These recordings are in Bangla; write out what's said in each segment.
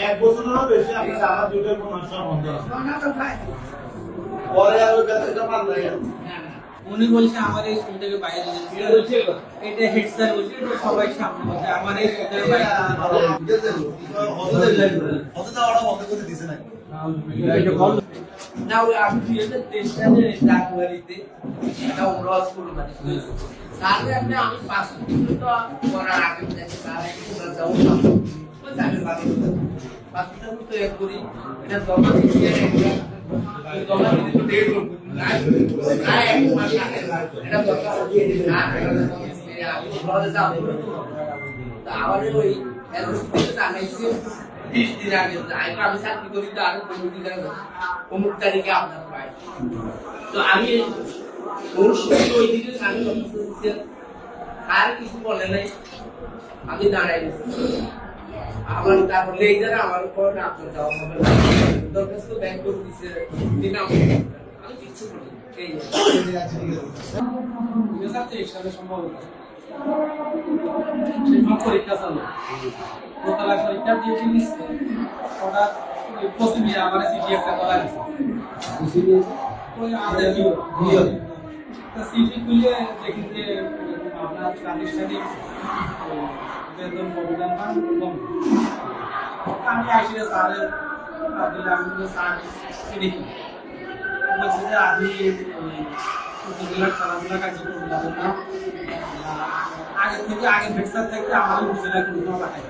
এক বছরেরও বেশি আপনার আমার দুইটার বোনাস বন্ধ আছে পরে আর ওই বেতনটা পান নাই উনি বলছে আমার এই স্কুল থেকে বাইরে দিয়েছে এটা হেড স্যার বলছে এটা সবাই সামনে বলছে আমার এই স্কুল থেকে বাইরে হতে দাওয়াটা বন্ধ করে দিয়েছে নাকি না ওই আমি 2023 সালে জানুয়ারিতে এটা ওরা স্কুল মানে তারপরে আপনি আমি 5 দিন তো করার আগে দেখি তার একটা যাও না ওই জানি ভালো 5 দিন তো এক করি এটা জমা দিয়ে জমা দিতে তো ডেট না এক মাস আগে এটা দরকার না এটা যাব তা আমারে ওই এরোস্পেসে জানাইছি 20 দিন আগে আমি চাকরি করি তো আরো 15 দিন আগে অমুক তারিখে আপনার পাই তো আমি ওর সাথে ওই দিকে আমি অফিসে আর কিছু বলে নাই আমি দাঁড়াই আমার তারপর লেজার আমার উপর আপনার যাওয়া হবে দরখাস্ত ব্যাংক করে দিছে দিন আমি কিছু বলি এই সাথে সম্ভব পরীক্ষা চালু দোতলা পরীক্ষা দিয়ে দিচ্ছে ওটা পশ্চিমে আমার সিটি একটা করা আছে ওই আমাদের নিয়ম তো সিটি খুলে দেখি যে আপনার প্রাতিষ্ঠানিক বেতন প্রদান পান কম আমি আসি স্যারের আমি স্যার চিনি বলছি যে আজ উপজেলা খেলাধুলা কার্যক্রম যাবেন না আগে থেকে আগে ভেটসার থেকে আমাদের উপজেলায় কোনো পাঠাই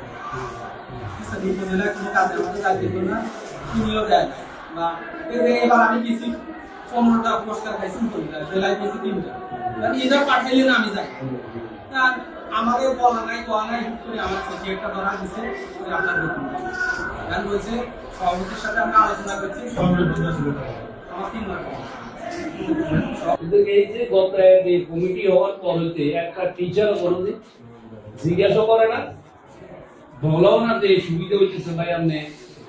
উপজেলায় কোনো কাজে আমাদের কাজ দিত না তিনিও দেয় না বা এবার আমি কিছু 15টা পুরস্কার খাইছি জেলায় পেয়েছি 3টা এটা পাঠাইলে না আমি যাই আমাকে বলা নাই আমার চিঠি একটা ধরা দিচ্ছে আপনার বেতন গান বলছে সভাপতির সাথে আমরা আলোচনা করছি আমার 3 লাখ এই যে গত কমিটি হওয়ার পর হইতে একটা টিচার কোনোদিন জিজ্ঞাসা করে না বলাও না যে সুবিধা হইতেছে ভাই আপনি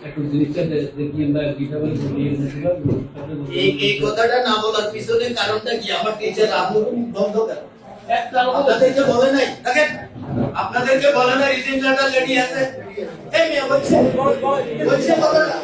একটু জিনিসটা দেখিয়ে বা কিভাবে এই কথাটা না বলার পিছনে কারণটা কি আমার টিচার আপনার বন্ধ করে আপনাদেরকে বলে নাই দেখেন আপনাদেরকে বলে না রিটেন লেটার রেডি আছে এই মেয়ে বলছে কথাটা